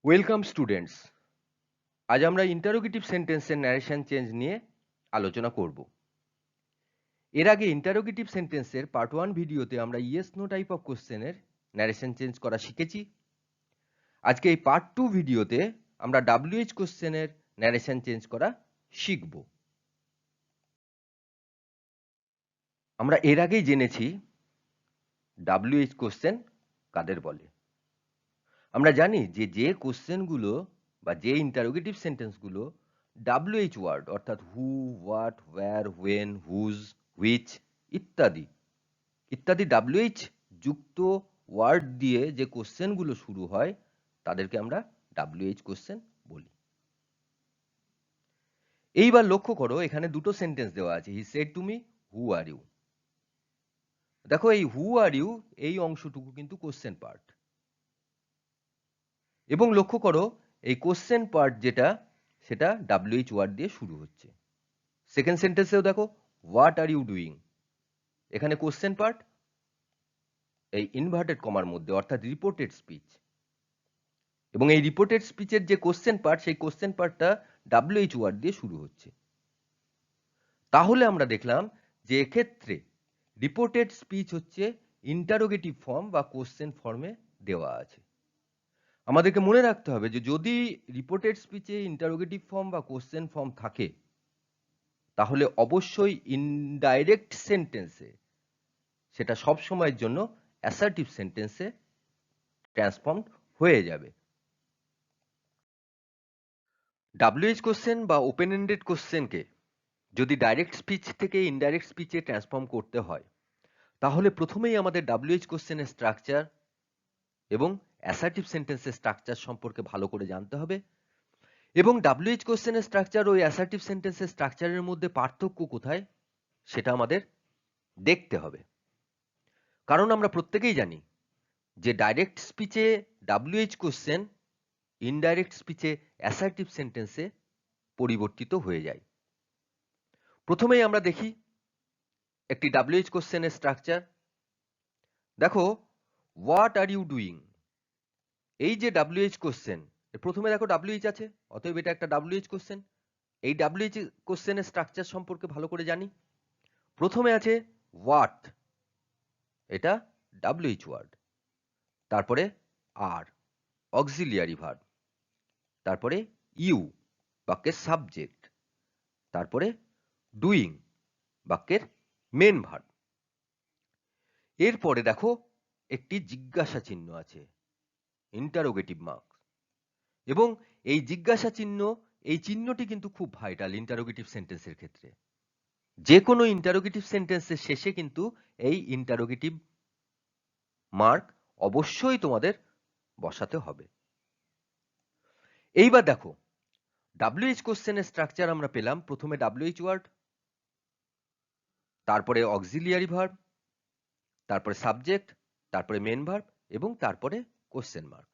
Welcome students. আজ আমরা interrogative সেন্টেন্সের ন্যারেশন চেঞ্জ নিয়ে আলোচনা করব। এর আগে ইন্টারোগেটিভ সেন্টেন্সের পার্ট 1 ভিডিওতে আমরা ইয়েস নো টাইপ অফ কোশ্চেনের ন্যারেশন চেঞ্জ করা শিখেছি। আজকে এই পার্ট 2 ভিডিওতে আমরা WH কোশ্চেনের ন্যারেশন চেঞ্জ করা শিখব। আমরা এর আগেই জেনেছি WH কোশ্চেন কাদের বলে। আমরা জানি যে কোশ্চেনগুলো বা যে ইন্টারোগেটিভ সেন্টেন্সগুলো WH ওয়ার্ড অর্থাৎ who, what, where, when, whose, which ইত্যাদি ইত্যাদি WH যুক্ত ওয়ার্ড দিয়ে যে কোশ্চেনগুলো শুরু হয় তাদেরকে আমরা WH কোশ্চেন বলি। এইবার লক্ষ্য করো, এখানে দুটো সেন্টেন্স দেওয়া আছে। He said to me, who are you. দেখো, এই হু আর ইউ এই অংশটুকু কিন্তু কোশ্চেন পার্ট, এবং লক্ষ্য করো এই কোশ্চেন পার্ট যেটা সেটা WH ওয়ার্ড দিয়ে শুরু হচ্ছে। সেকেন্ড সেন্টেন্সেও দেখো, হোয়াট আর ইউ ডুইং, এখানে কোশ্চেন পার্ট এই ইনভার্টেড কমার মধ্যে অর্থাৎ রিপোর্টেড স্পিচ, এবং এই রিপোর্টেড স্পিচের যে কোশ্চেন পার্ট সেই কোশ্চেন পার্টটা WH ওয়ার্ড দিয়ে শুরু হচ্ছে। তাহলে আমরা দেখলাম যে এক্ষেত্রে রিপোর্টেড স্পিচ হচ্ছে ইন্টারোগেটিভ ফর্ম বা কোশ্চেন ফর্মে দেওয়া আছে। আমাদেরকে মনে রাখতে হবে যে যদি রিপোর্টেড স্পিচে ইন্টারোগেটিভ ফর্ম বা কোশ্চেন ফর্ম থাকে তাহলে অবশ্যই ইনডাইরেক্ট সেন্টেন্সে সেটা সব সময়ের জন্য অ্যাসার্টিভ সেন্টেন্সে ট্রান্সফর্ম হয়ে যাবে। WH কোশ্চেন বা ওপেন এন্ডেড কোশ্চেনকে যদি ডাইরেক্ট স্পিচ থেকে ইনডাইরেক্ট স্পিচে ট্রান্সফর্ম করতে হয় তাহলে প্রথমেই আমাদের WH কোশ্চেনের স্ট্রাকচার এবং অ্যাসার্টিভ সেন্টেন্সের স্ট্রাকচার সম্পর্কে ভালো করে জানতে হবে, এবং WH কোশ্চেনের স্ট্রাকচার ও অ্যাসার্টিভ সেন্টেন্সের স্ট্রাকচারের মধ্যে পার্থক্য কোথায় সেটা আমাদের দেখতে হবে। কারণ আমরা প্রত্যেকেই জানি যে ডাইরেক্ট স্পিচে WH কোশ্চেন ইনডাইরেক্ট স্পিচে অ্যাসার্টিভ সেন্টেন্সে পরিবর্তিত হয়ে যায়। প্রথমেই আমরা দেখি একটি WH কোশ্চেনের স্ট্রাকচার। দেখো, হোয়াট আর ইউ ডুইং, এই যে WH কোশ্চেন, প্রথমে দেখো WH আছে, অতএব এটা একটা WH কোশ্চেন। এই WH কোশ্চেনের স্ট্রাকচার সম্পর্কে ভালো করে জানি। প্রথমে আছে হোয়াট, এটা WH ওয়ার্ড, তারপরে আর অক্সিলিয়ারি ভার্ব, তারপরে ইউ বাক্যের সাবজেক্ট, তারপরে ডুইং বাক্যের মেন ভার্ব। এরপরে দেখো একটি জিজ্ঞাসা চিহ্ন আছে, ইন্টারোগেটিভ মার্ক, এবং এই জিজ্ঞাসা চিহ্ন, এই চিহ্নটি কিন্তু খুব ভাইটাল ইন্টারোগেটিভ সেন্টেন্সের ক্ষেত্রে। যে কোনো ইন্টারোগেটিভ সেন্টেন্সের শেষে কিন্তু এই ইন্টারোগেটিভ মার্ক অবশ্যই তোমাদের বসাতে হবে। এইবার দেখো, WH কোশ্চেনের স্ট্রাকচার আমরা পেলাম, প্রথমে WH ওয়ার্ড, তারপরে অক্সিলিয়ারি ভার্ব, তারপরে সাবজেক্ট, তারপরে মেন ভার্ব, এবং তারপরে কোশ্চেন মার্ক।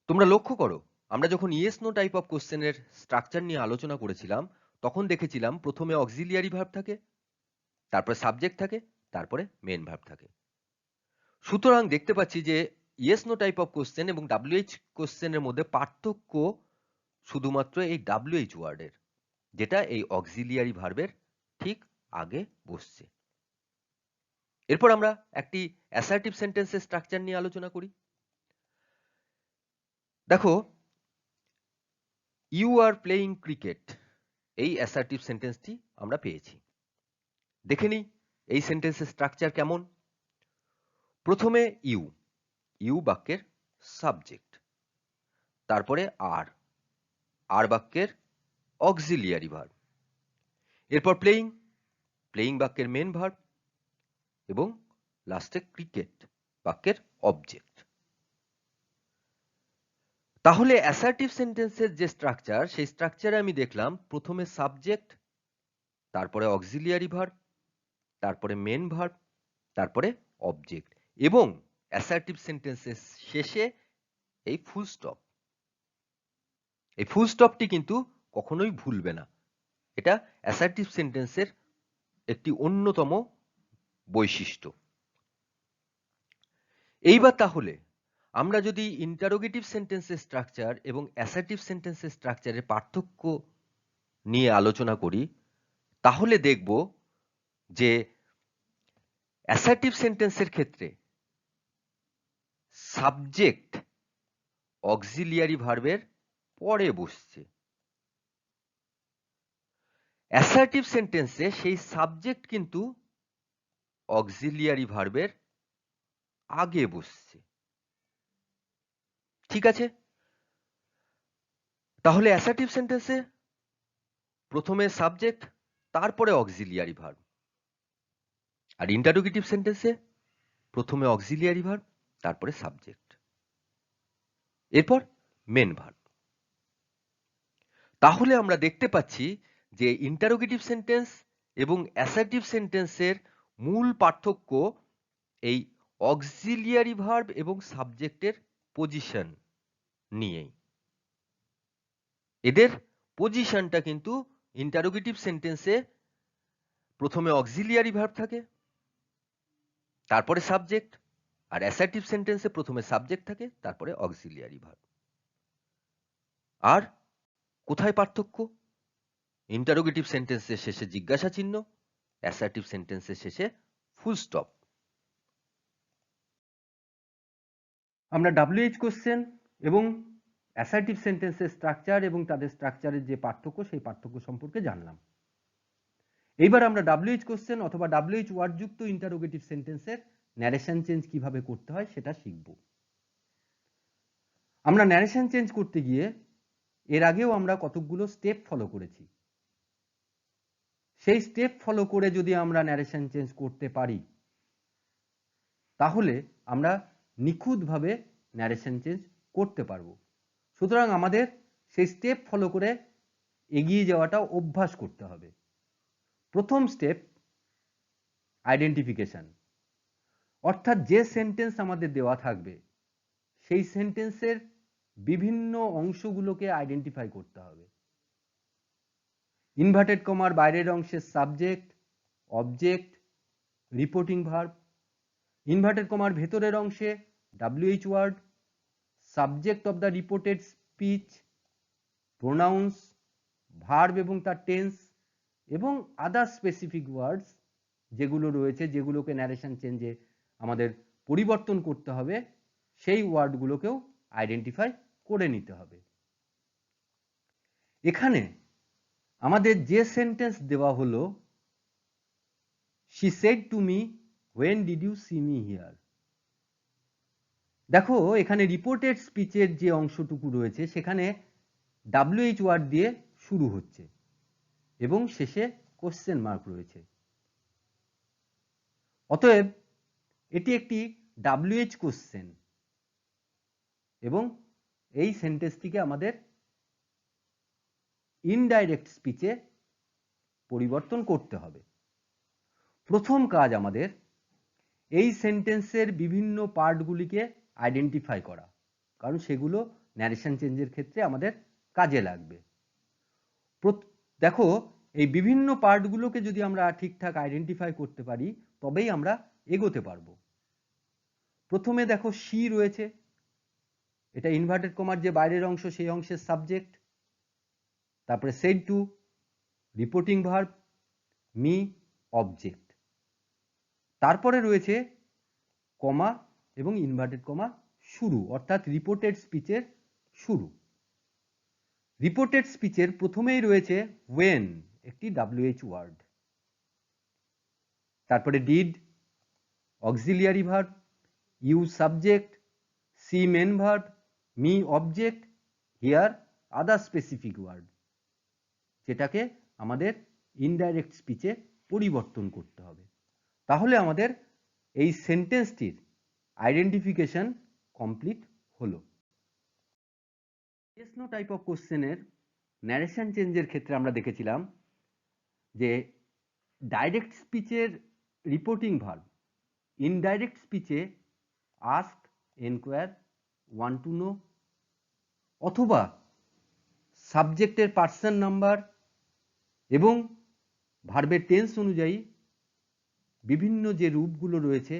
তোমরা লক্ষ্য করো, আমরা যখন ইয়েস নো টাইপ অফ কোশ্চেনের স্ট্রাকচার নিয়ে আলোচনা করেছিলাম তখন দেখেছিলাম প্রথমে অক্সিলিয়ারি ভার্ব থাকে, তারপরে সাবজেক্ট থাকে, তারপরে মেন ভার্ব থাকে। সুতরাং দেখতে পাচ্ছি যে yes no type of question এবং WH কোশ্চেনের মধ্যে পার্থক্য শুধুমাত্র এই WH ওয়ার্ডের, যেটা এই অক্সিলিয়ারি ভার্বের ঠিক আগে বসছে। এরপর আমরা একটি অ্যাসার্টিভ সেন্টেন্সের স্ট্রাকচার নিয়ে আলোচনা করি। দেখো, ইউ আর প্লেইং ক্রিকেট, এই অ্যাসার্টিভ সেন্টেন্সটি আমরা পেয়েছি। দেখে নিই এই সেন্টেন্সের স্ট্রাকচার কেমন। প্রথমে ইউ, ইউ বাক্যের সাবজেক্ট, তারপরে আর, আর বাক্যের অক্সিলিয়ারি ভার্ব, এরপর প্লেইং, প্লেইং বাক্যের মেন ভার্ব, এবং লাস্টে ক্রিকেট বাক্যের অবজেক্ট। তাহলে অ্যাসার্টিভ সেন্টেন্সের যে স্ট্রাকচার সেই স্ট্রাকচারে আমি দেখলাম প্রথমে সাবজেক্ট, তারপরে অক্সিলিয়ারি ভার্ব, তারপরে মেন ভার্ব, তারপরে অবজেক্ট, এবং অ্যাসার্টিভ সেন্টেন্সের শেষে এই ফুল স্টপ। এই ফুল স্টপটি কিন্তু কখনোই ভুলবে না, এটা অ্যাসার্টিভ সেন্টেন্সের একটি অন্যতম বৈশিষ্ট্য। এইবার তাহলে আমরা যদি ইন্টারোগেটিভ সেন্টেন্সের স্ট্রাকচার এবং অ্যাসার্টিভ সেন্টেন্সের স্ট্রাকচারের পার্থক্য নিয়ে আলোচনা করি, তাহলে দেখব যে অ্যাসার্টিভ সেন্টেন্সের ক্ষেত্রে সাবজেক্ট অক্সিলিয়ারি ভার্বের পরে বসছে। অ্যাসার্টিভ সেন্টেন্সে সেই সাবজেক্ট কিন্তু অক্সিলিয়ারি ভার্বের আগে বসছে। ঠিক আছে? তাহলে অ্যাসার্টিভ সেন্টেন্সে প্রথমে সাবজেক্ট, তারপরে অক্সিলিয়ারি ভার্ব। আর ইন্টারোগেটিভ সেন্টেন্সে প্রথমে অক্সিলিয়ারি ভার্ব, তারপরে সাবজেক্ট, এরপর মেন ভার্ব। তাহলে আমরা দেখতে পাচ্ছি যে ইন্টারোগেটিভ সেন্টেন্স এবং অ্যাসার্টিভ সেন্টেন্সের মূল পার্থক্য এই অক্সিলিয়ারি ভার্ব এবং সাবজেক্টের পজিশন নিয়েই। এদের পজিশনটা কিন্তু ইন্টারোগেটিভ সেন্টেন্সে প্রথমে অক্সিলিয়ারি ভার্ব থাকে, তারপরে সাবজেক্ট, আর অ্যাসার্টিভ সেন্টেন্সে প্রথমে সাবজেক্ট থাকে, তারপরে অক্সিলিয়ারি ভার্ব। আর কোথায় পার্থক্য? ইন্টারোগেটিভ সেন্টেন্সের শেষে জিজ্ঞাসা চিহ্ন, অ্যাসার্টিভ সেন্টেন্সের শেষে ফুল স্টপ। আমরা WH কোশ্চেন এবং অ্যাসার্টিভ সেন্টেন্সের স্ট্রাকচার এবং তাদের স্ট্রাকচারের যে পার্থক্য, সেই পার্থক্য সম্পর্কে জানলাম। এইবার আমরা WH কোশ্চেন অথবা WH ওয়ার্ডযুক্ত ইন্টারোগেটিভ সেন্টেন্সের ন্যারেশন চেঞ্জ কিভাবে করতে হয় সেটা শিখব। আমরা ন্যারেশন চেঞ্জ করতে গিয়ে এর আগেও আমরা কতকগুলো স্টেপ ফলো করেছি। সেই স্টেপ ফলো করে যদি আমরা ন্যারেশন চেঞ্জ করতে পারি, তাহলে আমরা নিখুঁতভাবে ন্যারেশন চেঞ্জ করতে পারবো। সুতরাং আমাদের সেই স্টেপ ফলো করে এগিয়ে যাওয়াটা অভ্যাস করতে হবে। প্রথম স্টেপ আইডেন্টিফিকেশন, অর্থাৎ যে সেন্টেন্স আমাদের দেওয়া থাকবে সেই সেন্টেন্সের বিভিন্ন অংশগুলোকে আইডেন্টিফাই করতে হবে। ইনভার্টেড কমার বাইরের অংশের subject, object, reporting verb, inverted কমার ভেতরের অংশে WH word, subject of the reported speech, pronouns, verb এবং তার টেন্স এবং আদার স্পেসিফিক ওয়ার্ডস যেগুলো রয়েছে, যেগুলোকে ন্যারেশন চেঞ্জে আমাদের পরিবর্তন করতে হবে, সেই ওয়ার্ডগুলোকেও আইডেন্টিফাই করে নিতে হবে। এখানে আমাদের যে সেন্টেন্স দেওয়া হলো, she said to me when did you see me here, দেখো এখানে রিপোর্টেড স্পিচের যে অংশটুকু রয়েছে সেখানে WH ওয়ার্ড দিয়ে শুরু হচ্ছে এবং শেষে কোশ্চেন মার্ক রয়েছে। অতএব এটি একটি WH কোশ্চেন এবং এই সেন্টেন্সটিকে আমাদের ইনডাইরেক্ট স্পিচে পরিবর্তন করতে হবে। প্রথম কাজ আমাদের এই সেন্টেন্সের বিভিন্ন পার্টগুলিকে আইডেন্টিফাই করা, কারণ সেগুলো ন্যারেশন চেঞ্জের ক্ষেত্রে আমাদের কাজে লাগবে। দেখো এই বিভিন্ন পার্টগুলোকে যদি আমরা ঠিকঠাক আইডেন্টিফাই করতে পারি, তবেই আমরা এগোতে পারবো। প্রথমে দেখো শি রয়েছে, এটা ইনভার্টেড কমার যে বাইরের অংশ সেই অংশের সাবজেক্ট, তারপরে shed to, reporting verb, me, object, তারপরে রয়েছে কমা এবং ইনভার্টেড কমা শুরু, অর্থাৎ রিপোর্টেড স্পিচের শুরু। রিপোর্টেড স্পিচের প্রথমেই রয়েছে when, একটি WH ওয়ার্ড, তারপরে did, auxiliary verb, you subject, see main verb, me object, here other specific word, যেটাকে আমাদের ইনডাইরেক্ট স্পিচে পরিবর্তন করতে হবে। তাহলে আমাদের এই সেন্টেন্সটির আইডেন্টিফিকেশন কমপ্লিট হলো। yes no টাইপ অফ কোশ্চেনের ন্যারেশন চেঞ্জের ক্ষেত্রে আমরা দেখেছিলাম যে ডাইরেক্ট স্পিচের রিপোর্টিং ভার্ব ইনডাইরেক্ট স্পিচে ask, enquire, want to know অথবা সাবজেক্টের পার্সন নাম্বার এবং ভার্বের টেন্স অনুযায়ী বিভিন্ন যে রূপগুলো রয়েছে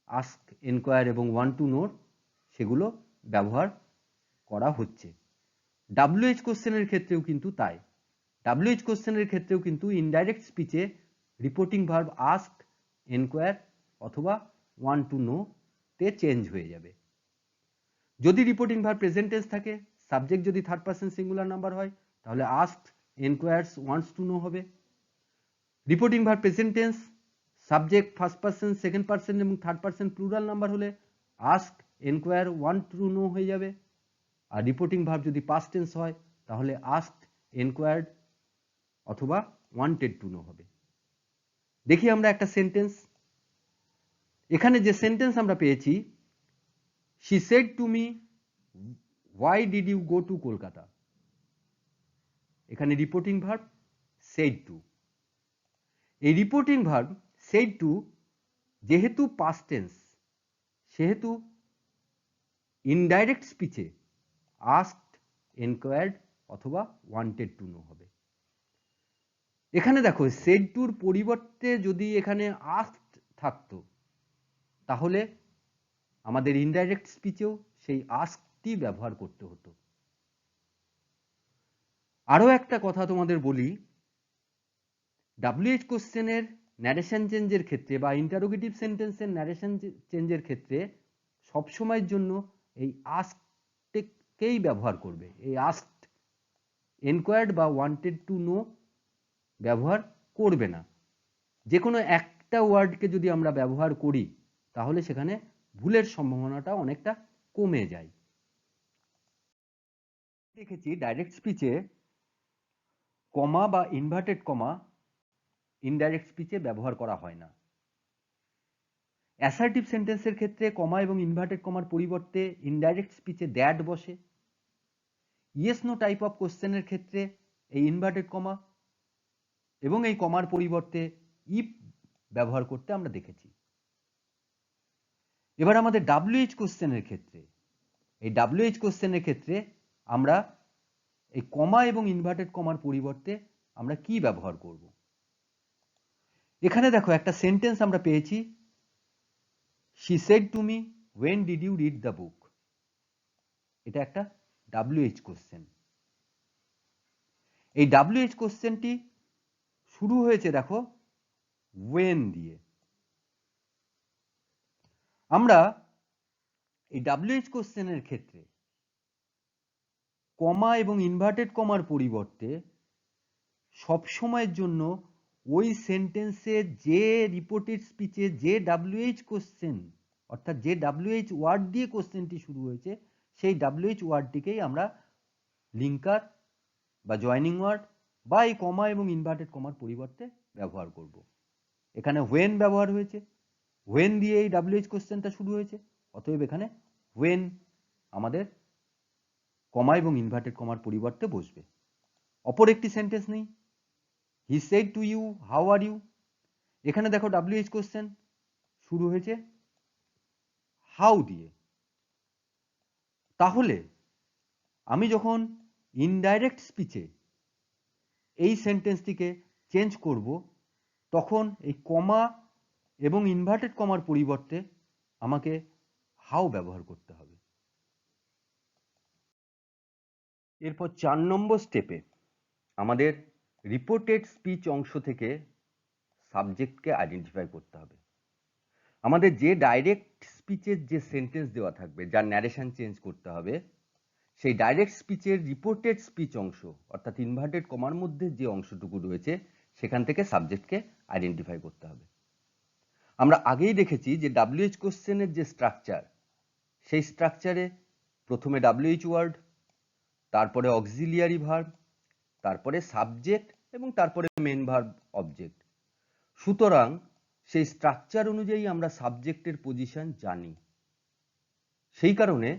আস্ক, এনকোয়ার এবং ওয়ান্ট টু নোর, সেগুলো ব্যবহার করা হচ্ছে। WH কোশ্চেনের ক্ষেত্রেও কিন্তু তাই। WH কোশ্চেনের ক্ষেত্রেও কিন্তু ইনডাইরেক্ট স্পিচে রিপোর্টিং ভার্ব আস্ক, এনকোয়ার অথবা ওয়ান্ট টু নো তে চেঞ্জ হয়ে যাবে। যদি রিপোর্টিং ভার্ব প্রেজেন্ট টেন্স থাকে, সাবজেক্ট যদি থার্ড পারসন সিঙ্গুলার নাম্বার হয়, তাহলে asked, enquires, wants to know হবে। Reporting verb present tense, subject first person, second person এবং থার্ড পারসন প্লুরাল নাম্বার হলে ask, enquire, want to know হয়ে যাবে। আর রিপোর্টিং ভার্ব যদি পাস্ট টেন্স হয়, তাহলে আস্কড, এনকোয়ার্ড অথবা ওয়ান্টেড টু নো হবে। দেখি আমরা একটা সেন্টেন্স। এখানে যে সেন্টেন্স আমরা পেয়েছি, she said to me, why did you go to Kolkata? এখানে রিপোর্টিং ভার্ব said to। এই রিপোর্টিং ভার্ব said to যেহেতু পাস্ট টেন্স, সেহেতু ইনডাইরেক্ট স্পিচে আস্কড, এনকোয়ার্ড অথবা ওয়ান্টেড টু নো হবে। এখানে দেখো said টুর পরিবর্তে যদি এখানে আস্কড থাকতো, তাহলে আমাদের ইনডাইরেক্ট স্পিচেও সেই আস্কটি ব্যবহার করতে হতো। আরো একটা কথা তোমাদের বলি, WH কোশ্চেনের ন্যারেশন চেঞ্জের ক্ষেত্রে বা ইন্টারোগেটিভ সেন্টেন্সের ন্যারেশন চেঞ্জের ক্ষেত্রে সবসময়ের জন্য এই আস্ককেই ব্যবহার করবে। এই আস্কড, এনকোয়ার্ড বা ওয়ান্টেড টু নো ব্যবহার করবে না। যে কোনো একটা ওয়ার্ডকে যদি আমরা ব্যবহার করি, তাহলে সেখানে ভুলের সম্ভাবনাটা অনেকটা কমে যায়। দেখেছি ডাইরেক্ট স্পিচে কমা বা ইনভার্টেড কমা ইনডাইরেক্ট স্পিচে ব্যবহার করা হয় না। অ্যাসার্টিভ সেন্টেন্সের ক্ষেত্রে কমা এবং ইনভার্টেড কমার পরিবর্তে ইনডাইরেক্ট স্পিচে দ্যাট বসে। ইয়েস নো টাইপ অফ কোশ্চেনের ক্ষেত্রে এই ইনভার্টেড কমা এবং এই কমার পরিবর্তে ইফ ব্যবহার করতে আমরা দেখেছি। এবার আমাদের WH কোশ্চেনের ক্ষেত্রে, এই WH কোশ্চেনের ক্ষেত্রে আমরা এই কমা এবং ইনভার্টেড কমার পরিবর্তে আমরা কি ব্যবহার করব? এখানে দেখো একটা সেন্টেন্স আমরা পেয়েছি, she said to me, when did you read the book? এটা একটা WH কোশ্চেন। এই WH কোশ্চেনটি শুরু হয়েছে দেখো when দিয়ে। আমরা এই WH কোশ্চেনের ক্ষেত্রে কমা এবং ইনভার্টেড কমার পরিবর্তে সবসময়ের জন্য ওই সেন্টেন্সে যে রিপোর্টেড স্পিচে যে WH কোশ্চেন, অর্থাৎ যে WH ওয়ার্ড দিয়ে কোশ্চেনটি শুরু হয়েছে, সেই WH ওয়ার্ডটিকেই আমরা লিঙ্কার বা জয়নিং ওয়ার্ড বা এই কমা এবং ইনভার্টেড কমার পরিবর্তে ব্যবহার করব। এখানে when ব্যবহার হয়েছে, when দিয়ে এই WH কোশ্চেনটা শুরু হয়েছে, অতএব এখানে when আমাদের কমা এবং ইনভার্টেড কমার পরিবর্তে বসবে। অপর একটি সেন্টেন্স নেই, he said to you, how are you? এখানে দেখো WH কোশ্চেন শুরু হয়েছে how দিয়ে। তাহলে আমি যখন ইনডাইরেক্ট স্পিচে এই সেন্টেন্সটিকে চেঞ্জ করব, তখন এই কমা এবং ইনভার্টেড কমার পরিবর্তে আমাকে হাউ ব্যবহার করতে হবে। এরপর 4 নম্বর স্টেপে আমাদের রিপোর্টেড স্পিচ অংশ থেকে সাবজেক্টকে আইডেন্টিফাই করতে হবে। আমাদের যে ডাইরেক্ট স্পিচের যে সেন্টেন্স দেওয়া থাকবে, যার ন্যারেশন চেঞ্জ করতে হবে, সেই ডাইরেক্ট স্পিচের রিপোর্টেড স্পিচ অংশ অর্থাৎ ইনভার্টেড কমার মধ্যে যে অংশটুকু রয়েছে, সেখান থেকে সাবজেক্টকে আইডেন্টিফাই করতে হবে। আমরা আগেই দেখেছি যে WH কোশ্চেনের যে স্ট্রাকচার, সেই স্ট্রাকচারে প্রথমে WH ওয়ার্ড, তারপরে অক্সিলিয়ারি ভার্ব, তারপরে সাবজেক্ট এবং তারপরে মেন ভার্ব অবজেক্ট। সুতরাং সেই স্ট্রাকচার অনুযায়ী আমরা সাবজেক্টের পজিশন জানি। সেই কারণে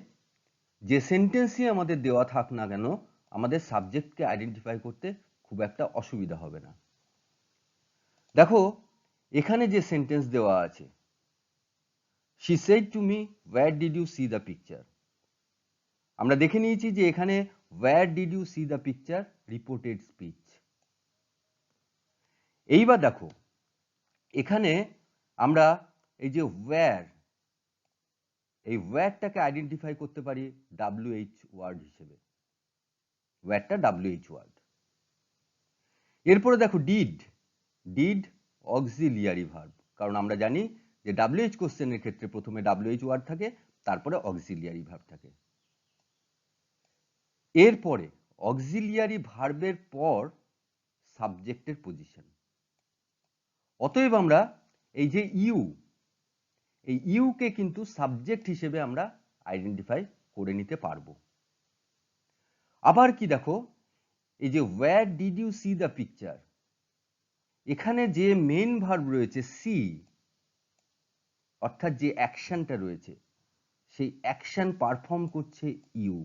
যে সেন্টেন্সই আমাদের দেওয়া থাক না কেন, আমাদের সাবজেক্টকে আইডেন্টিফাই করতে খুব একটা অসুবিধা হবে না। দেখো এখানে যে সেন্টেন্স দেওয়া আছে, she said to me, where did you see the picture? আমরা দেখে নিয়েছি যে এখানে where did you see the picture reported speech. এইবার দেখো এখানে আমরা এই যে where, এই ওয়্যারটাকে আইডেন্টিফাই করতে পারি WH ওয়ার্ড হিসেবে, ওয়্যারটা WH ওয়ার্ড। এরপরে দেখো ডিড অক্সিলিয়ারি ভার্ব, কারণ আমরা জানি যে WH কোশ্চেনের ক্ষেত্রে প্রথমে WH ওয়ার্ড থাকে, তারপরে অক্সিলিয়ারি ভার্ব থাকে। এরপরে অক্সিলিয়ারি ভার্বের পর সাবজেক্টের পজিশন। অতএব আমরা এই যে এই ইউকে কিন্তু সাবজেক্ট হিসেবে আমরা আইডেন্টিফাই করে নিতে পারবো। আবার কি দেখো, এই যে where did you see the picture, এখানে যে মেইন ভার্ব রয়েছে সি, অর্থাৎ যে অ্যাকশনটা রয়েছে সেই অ্যাকশন পারফর্ম করছে ইউ।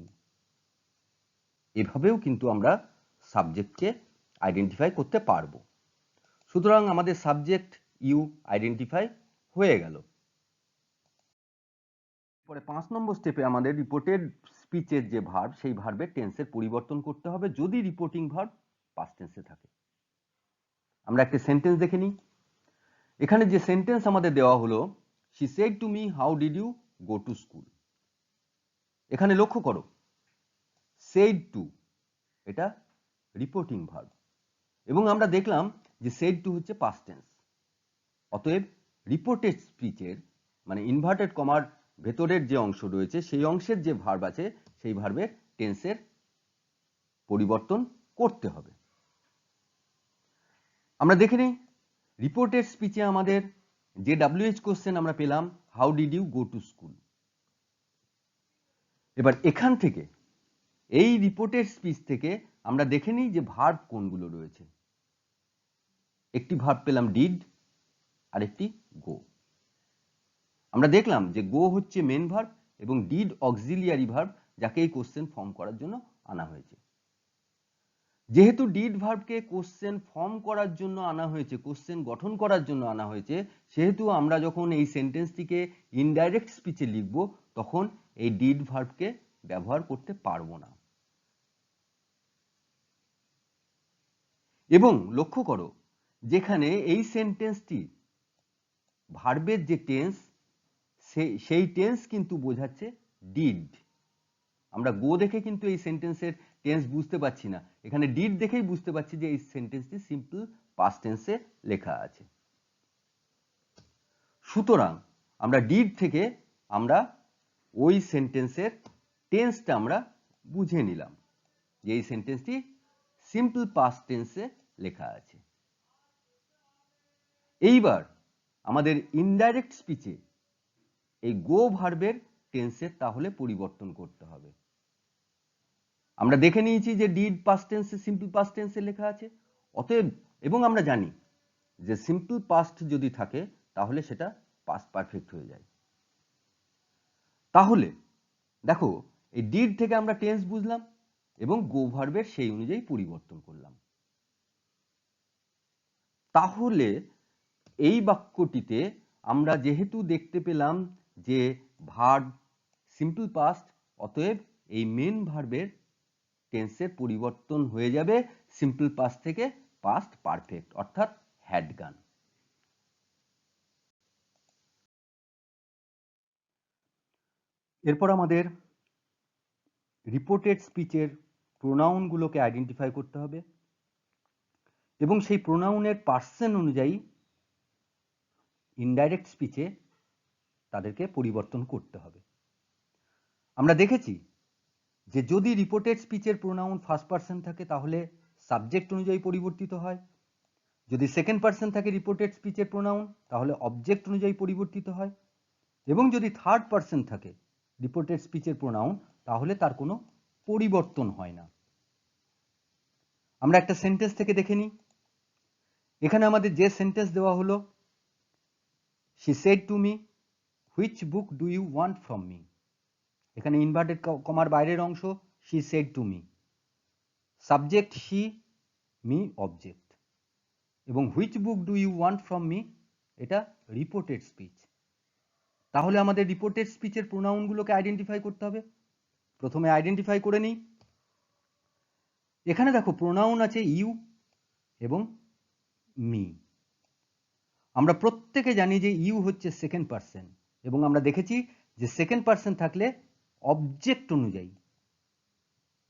এভাবেও কিন্তু আমরা সাবজেক্টকে আইডেন্টিফাই করতে পারবো। সুতরাং আমাদের সাবজেক্ট ইউ আইডেন্টিফাই হয়ে গেল। পরে 5 নম্বর স্টেপে আমাদের রিপোর্টেড স্পিচের যে ভার্ব, সেই ভার্বের টেন্সের পরিবর্তন করতে হবে যদি রিপোর্টিং ভার্ব পাস্ট টেন্সে থাকে। আমরা একটা সেন্টেন্স দেখে নিই। এখানে যে সেন্টেন্স আমাদের দেওয়া হলো, she said to me how did you go to school। এখানে লক্ষ্য করো, said to এটা রিপোর্টিং ভার্ব, এবং আমরা দেখলাম যে said to হচ্ছে পাস্ট টেন্স। অতএব রিপোর্টেড স্পিচের মানে ইনভার্টেড কমার ভেতরের যে অংশ রয়েছে সেই অংশের যে ভার্ব আছে সেই ভার্বের টেন্সের পরিবর্তন করতে হবে। আমরা দেখে নিই রিপোর্টেড স্পিচে আমাদের যে WH কোশ্চেন আমরা পেলাম, how did you go to school. এবার এখান থেকে এই রিপোর্টেড স্পিচ থেকে আমরা দেখে নিই যে ভার্ব কোনগুলো রয়েছে। একটি ভার্ব পেলাম ডিড, আর একটি গো। আমরা দেখলাম যে গো হচ্ছে মেন ভার্ব এবং ডিড অক্সিলিয়ারি ভার্ব, যাকে এই কোশ্চেন ফর্ম করার জন্য আনা হয়েছে। যেহেতু ডিড ভার্বকে কোশ্চেন ফর্ম করার জন্য আনা হয়েছে, কোশ্চেন গঠন করার জন্য আনা হয়েছে, সেহেতু আমরা যখন এই সেন্টেন্সটিকে ইনডাইরেক্ট স্পিচে লিখব তখন এই ডিড ভার্বকে ব্যবহার করতে পারবো না। এবং লক্ষ্য করো, যেখানে এই সেন্টেন্সটি ভার্বের যে টেন্স সেই টেন্স কিন্তু বোঝাচ্ছে ডিড। আমরা গো দেখে কিন্তু এই সেন্টেন্সের টেন্স বুঝতে পারছি না, এখানে ডিড দেখেই বুঝতে পারছি যে এই সেন্টেন্সটি সিম্পল পাস্ট টেন্সে লেখা আছে। সুতরাং আমরা ডিড থেকে আমরা ওই সেন্টেন্সের টেন্সটা আমরা বুঝে নিলাম যে এই সেন্টেন্সটি সিম্পল পাস্ট টেন্সে লেখা আছে। এইবার আমাদের ইনডাইরেক্ট স্পিচে এই গো ভার্বের টেন্সের তাহলে পরিবর্তন করতে হবে। আমরা দেখে নিয়েছি যে ডিড পাস্ট টেন্সে সিম্পল পাস্ট টেন্সে লেখা আছে, অতএব এবং আমরা জানি যে সিম্পল পাস্ট যদি থাকে তাহলে সেটা পাস্ট পারফেক্ট হয়ে যায়। তাহলে দেখো এই ডিড থেকে আমরা টেন্স বুঝলাম এবং গো ভার্বের সেই অনুযায়ী পরিবর্তন করলাম। তাহলে এই বাক্যটিতে আমরা যেহেতু দেখতে পেলাম যে ভার্ব সিম্পল পাস্ট, অতএব এই মেন ভার্বের টেন্সের পরিবর্তন হয়ে যাবে সিম্পল পাস্ট থেকে পাস্ট পারফেক্ট, অর্থাৎ হ্যাড গান। এরপর আমাদের রিপোর্টেড স্পিচের প্রোনাউনগুলোকে আইডেন্টিফাই করতে হবে এবং সেই প্রোনাউনের পার্সন অনুযায়ী ইনডাইরেক্ট স্পিচে তাদেরকে পরিবর্তন করতে হবে। আমরা দেখেছি যে যদি রিপোর্টেড স্পিচের প্রোনাউন ফার্স্ট পারসন থাকে তাহলে সাবজেক্ট অনুযায়ী পরিবর্তিত হয়, যদি সেকেন্ড পারসন থাকে রিপোর্টেড স্পিচের প্রোনাউন তাহলে অবজেক্ট অনুযায়ী পরিবর্তিত হয়, এবং যদি থার্ড পারসন থাকে রিপোর্টেড স্পিচের প্রোনাউন তাহলে তার কোনো পরিবর্তন হয় না। আমরা একটা সেন্টেন্স থেকে দেখে নিই। এখানে আমাদের যে সেন্টেন্স দেওয়া হলো, she said to me which book do you want from me। এখানে ইনভার্টেড কমার বাইরের অংশ she said to me, subject she, me object, এবং which book do you want from me এটা রিপোর্টেড স্পিচ। তাহলে আমাদের reported স্পিচের প্রোনাউনগুলোকে identify করতে হবে। প্রথমে আইডেন্টিফাই করে নিই। এখানে দেখো প্রোনাউন আছে ইউ এবং মি। আমরা প্রত্যেকে জানি যে ইউ হচ্ছে সেকেন্ড পারসন, এবং আমরা দেখেছি যে সেকেন্ড পার্সন থাকলে অবজেক্ট অনুযায়ী,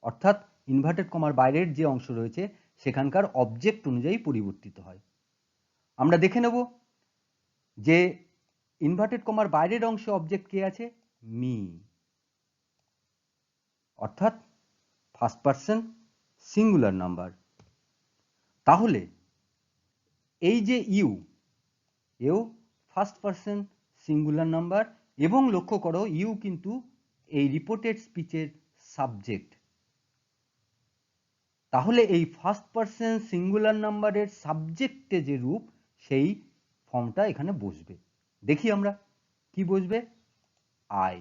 অর্থাৎ ইনভার্টেড কমার বাইরের যে অংশ রয়েছে সেখানকার অবজেক্ট অনুযায়ী পরিবর্তিত হয়। আমরা দেখে নেব যে ইনভার্টেড কমার বাইরের অংশে অবজেক্ট কে আছে? মি, অর্থাৎ ফার্স্ট পার্সন সিঙ্গুলার নাম্বার। তাহলে এই যে ইউ, এও ফার্স্ট পার্সন সিঙ্গুলার নাম্বার, এবং লক্ষ্য করো ইউ কিন্তু এই রিপোর্টেড স্পিচের সাবজেক্ট। তাহলে এই ফার্স্ট পার্সন সিঙ্গুলার নাম্বারের সাবজেক্টে যে রূপ, সেই ফর্মটা এখানে বসবে। দেখি আমরা কি বসবে, আই।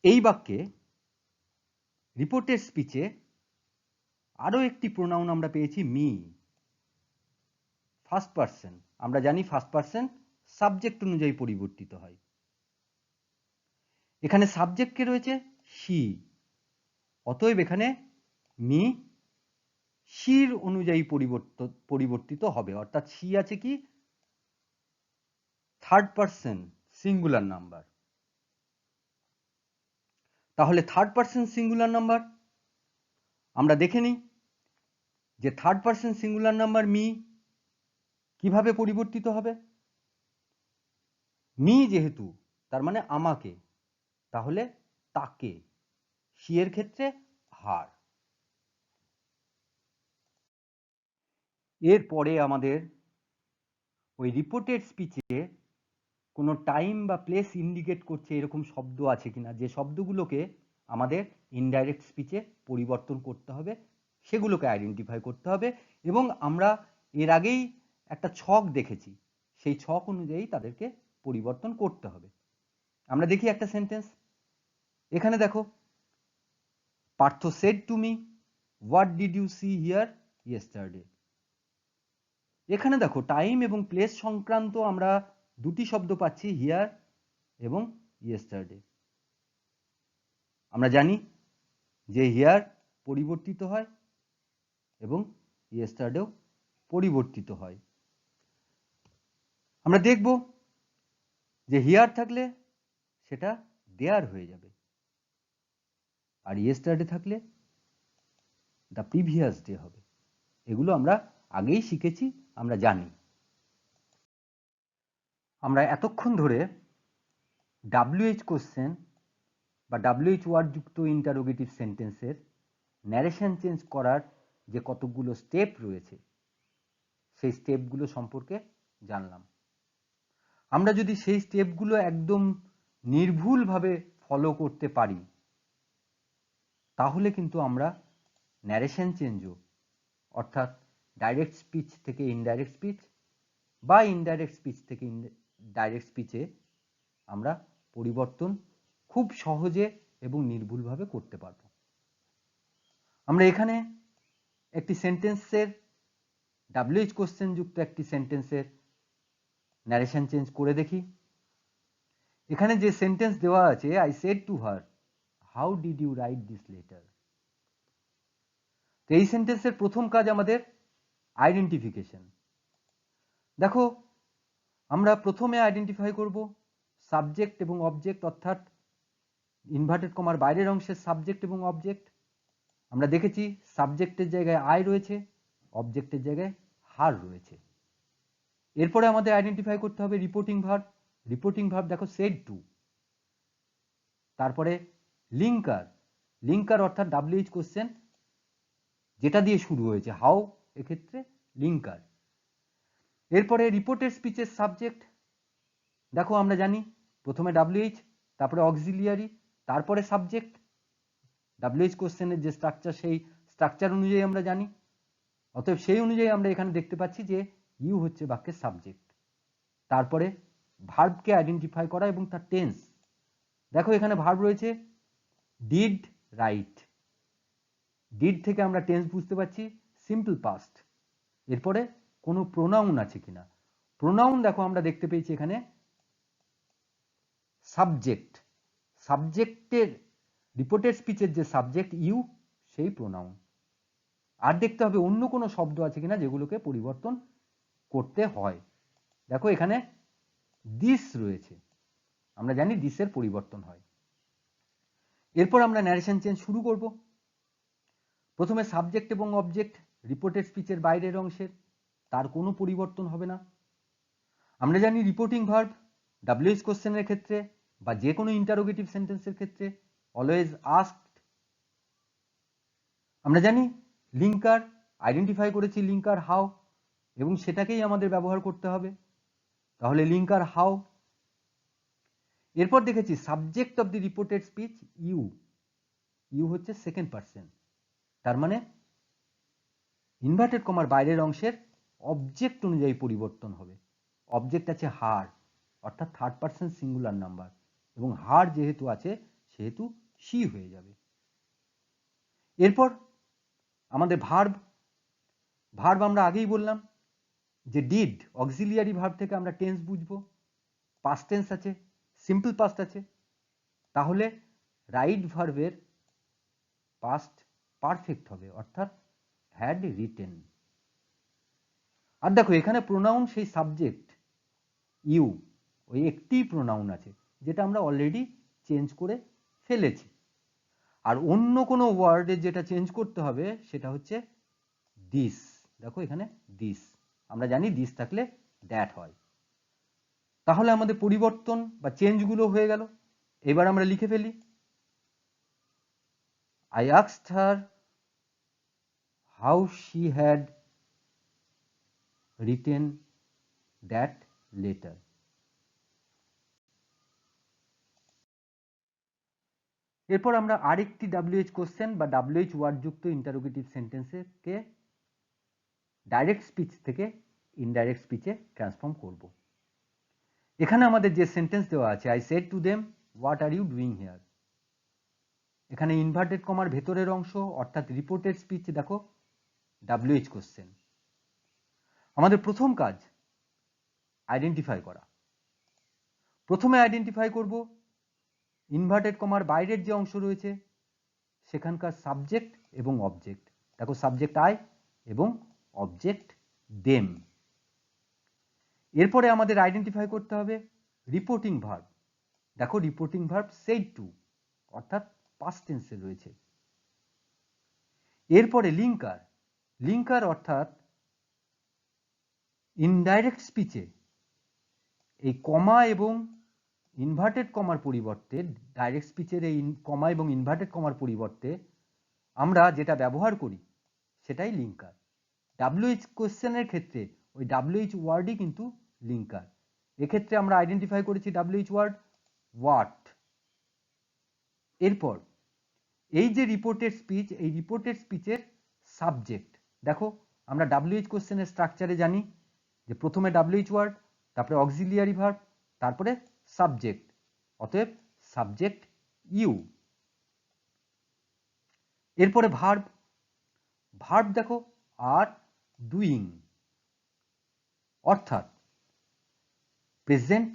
এই বাক্যে রিপোর্টেড স্পিচে আরো একটি প্রোনাউন আমরা পেয়েছি মি, ফার্স্ট পার্সন। আমরা জানি ফার্স্ট পার্সন সাবজেক্ট অনুযায়ী পরিবর্তিত হয়। এখানে সাবজেক্টে রয়েছে শি, অতএব এখানে মি শির অনুযায়ী পরিবর্তিত হবে, অর্থাৎ শি আছে কি থার্ড পার্সন সিঙ্গুলার নাম্বার। তাহলে থার্ড পার্সন সিঙ্গুলার নাম্বার আমরা দেখে নিই যে third person singular number me কিভাবে পরিবর্তিত হবে। মি যেহেতু, তার মানে আমাকে, তাহলে তাকে, শি এর ক্ষেত্রে হার। এরপরে আমাদের ওই রিপোর্টেড স্পিচে কোনো টাইম বা প্লেস ইন্ডিকেট করছে এরকম শব্দ আছে কিনা, যে শব্দগুলোকে আমাদের ইনডাইরেক্ট স্পিচে পরিবর্তন করতে হবে, সেগুলোকে আইডেন্টিফাই করতে হবে। এবং আমরা এর আগেই একটা ছক দেখেছি, সেই ছক অনুযায়ী তাদেরকে পরিবর্তন করতে হবে। আমরা দেখি একটা সেন্টেন্স। এখানে দেখো, Partha said to me, what did you see here yesterday. এখানে দেখো টাইম এবং প্লেস সংক্রান্ত আমরা দুটি শব্দ পাচ্ছি, হিয়ার এবং ইয়েস্টারডে। আমরা জানি যে হিয়ার পরিবর্তিত হয় এবং ইয়েস্টারডেও পরিবর্তিত হয়। আমরা দেখব যে হিয়ার থাকলে সেটা দেয়ার হয়ে যাবে, আর ইয়েস্টারডে থাকলে দ্য প্রিভিয়াস ডে হবে। এগুলো আমরা আগেই শিখেছি, আমরা জানি। আমরা এতক্ষণ ধরে WH কোশ্চেন বা WH ওয়ার্ড যুক্ত ইন্টারোগেটিভ সেন্টেন্সের ন্যারেশন চেঞ্জ করার যে কতগুলো স্টেপ রয়েছে, সেই স্টেপগুলো সম্পর্কে জানলাম। আমরা যদি সেই স্টেপগুলো একদম নির্ভুলভাবে ফলো করতে পারি, তাহলে কিন্তু আমরা ন্যারেশন চেঞ্জও, অর্থাৎ ডাইরেক্ট স্পিচ থেকে ইনডাইরেক্ট স্পিচ বা ইনডাইরেক্ট স্পিচ থেকে ডাইরেক্ট স্পিচে আমরা পরিবর্তন খুব সহজে এবং নির্ভুলভাবে করতে পারব। আমরা এখানে একটি সেন্টেন্সের WH কোশ্চেন যুক্ত একটি সেন্টেন্সের ন্যারেশন চেঞ্জ করে দেখি। এখানে যে সেন্টেন্স দেওয়া আছে, I said to her, how did you write this letter. তো এই সেন্টেন্সের প্রথম কাজ আমাদের আইডেন্টিফিকেশন। দেখো, আমরা প্রথমে আইডেন্টিফাই করব সাবজেক্ট এবং অবজেক্ট, অর্থাৎ ইনভার্টেড কমার বাইরের অংশের সাবজেক্ট এবং অবজেক্ট। আমরা দেখেছি সাবজেক্টের জায়গায় আই রয়েছে, অবজেক্টের জায়গায় হার রয়েছে। এরপরে আমাদের আইডেন্টিফাই করতে হবে রিপোর্টিং ভার্ব। রিপোর্টিং ভার্ব দেখো সেড টু, তারপরে লিঙ্কার। লিঙ্কার অর্থাৎ WH কোশ্চেন যেটা দিয়ে শুরু হয়েছে, হাউ, এক্ষেত্রে লিঙ্কার। এরপরে রিপোর্টেড স্পিচের সাবজেক্ট। দেখো আমরা জানি প্রথমে WH, তারপরে অক্সিলিয়ারি, তারপরে সাবজেক্ট। WH কোশ্চেনের যে স্ট্রাকচার, সেই স্ট্রাকচার অনুযায়ী আমরা জানি, অতএব সেই অনুযায়ী আমরা এখানে দেখতে পাচ্ছি যে ইউ হচ্ছে বাক্যের সাবজেক্ট। তারপরে ভার্বকে আইডেন্টিফাই করা এবং তার টেন্স। দেখো এখানে ভার্ব রয়েছে ডিড রাইট, ডিড থেকে আমরা টেন্স বুঝতে পারছি সিম্পল পাস্ট। এরপরে কোনো প্রোনাউন আছে কিনা, প্রোনাউন দেখো আমরা দেখতে পেয়েছি এখানে সাবজেক্ট, সাবজেক্টের রিপোর্টেড স্পিচের যে সাবজেক্ট ইউ, সেই প্রোনাউন। আর দেখতে হবে অন্য কোনো শব্দ আছে কিনা যেগুলোকে পরিবর্তন করতে হয়। দেখো এখানে দিস রয়েছে, আমরা জানি দিসের পরিবর্তন হয়। এরপর আমরা ন্যারেশন চেঞ্জ শুরু করব। প্রথমে সাবজেক্ট এবং অবজেক্ট রিপোর্টেড স্পিচের বাইরের অংশের, তার কোনো পরিবর্তন হবে না। আমরা জানি রিপোর্টিং ভার্ব WH কোশ্চেনের ক্ষেত্রে বা যে কোনো ইন্টারোগেটিভ সেন্টেন্সের ক্ষেত্রে অলওয়েজ আস্কড। আমরা জানি লিঙ্কার, আইডেন্টিফাই করেছি লিঙ্কার হাউ, এবং সেটাকেই আমাদের ব্যবহার করতে হবে, তাহলে লিঙ্কার হাউ। এরপর দেখেছি subject of the reported speech you, you হচ্ছে সেকেন্ড পারসন, তার মানে ইনভার্টেড কমার বাইরের অংশের অবজেক্ট অনুযায়ী পরিবর্তন হবে। অবজেক্ট আছে হার, অর্থাৎ থার্ড পারসন সিঙ্গুলার নাম্বার, এবং হার যেহেতু আছে সেহেতু শি হয়ে যাবে। এরপর আমাদের ভার্ব, ভার্ব আমরা আগেই বললাম যে ডিড অক্সিলিয়ারি ভার্ব থেকে আমরা টেন্স বুঝবো, পাস্ট টেন্স আছে, সিম্পল পাস্ট আছে, তাহলে রাইট ভার্বের পাস্ট পারফেক্ট হবে, অর্থাৎ হ্যাড রিটেন। আর দেখো এখানে প্রোনাউন সেই সাবজেক্ট ইউ, ওই একটি প্রোনাউন আছে যেটা আমরা অলরেডি চেঞ্জ করে ফেলেছি। আর অন্য কোনো ওয়ার্ডে যেটা চেঞ্জ করতে হবে সেটা হচ্ছে দিস। দেখো এখানে দিস, আমরা জানি দিস থাকলে দ্যাট হয়। তাহলে আমাদের পরিবর্তন বা চেঞ্জগুলো হয়ে গেল। এবার আমরা লিখে ফেলি। I asked her how she had written that letter. এরপর আমরা আরেকটি WH কোশ্চেন বা WH ওয়ার্ড যুক্ত ইন্টারোগেটিভ সেন্টেন্সকে ডাইরেক্ট স্পিচ থেকে ইনডাইরেক্ট স্পিচে ট্রান্সফর্ম করব। এখানে আমাদের যে সেন্টেন্স দেওয়া আছে, I said to them what are you doing here, এখানে ইনভার্টেড কমার ভেতরের অংশ অর্থাৎ রিপোর্টেড স্পিচ, দেখো WH কোশ্চেন। আমাদের প্রথম কাজ আইডেন্টিফাই করা। প্রথমে আইডেন্টিফাই করব ইনভার্টেড কমার বাইরের যে অংশ রয়েছে সেখানকার সাবজেক্ট এবং অবজেক্ট। দেখো সাবজেক্ট আই এবং অবজেক্ট দেম। এরপরে আমাদের আইডেন্টিফাই করতে হবে রিপোর্টিং ভার্ব। দেখো রিপোর্টিং ভার্ব সেড টু, অর্থাৎ পাস্ট টেন্সে রয়েছে। এরপরে লিঙ্কার, লিঙ্কার অর্থাৎ ইনডাইরেক্ট স্পিচে এই কমা এবং ইনভার্টেড কমার পরিবর্তে, ডাইরেক্ট স্পিচের এই কমা এবং ইনভার্টেড কমার পরিবর্তে আমরা যেটা ব্যবহার করি সেটাই লিঙ্কার। WH কোশ্চেনের ক্ষেত্রে ওই WH ওয়ার্ডই কিন্তু লিঙ্কার। এক্ষেত্রে আমরা আইডেন্টিফাই করেছি WH ওয়ার্ড হোয়াট। এরপর এই যে রিপোর্টেড স্পিচ, এই রিপোর্টেড স্পিচের সাবজেক্ট, দেখো আমরা WH কোশ্চেনের স্ট্রাকচারে জানি যে প্রথমে WH ওয়ার্ড, তারপরে অক্সিলিয়ারি ভার্ব, তারপরে সাবজেক্ট, অতএব সাবজেক্ট ইউ। এরপরে ভার্ব, ভার্ব দেখো আর ডুইং, অর্থাৎ প্রেজেন্ট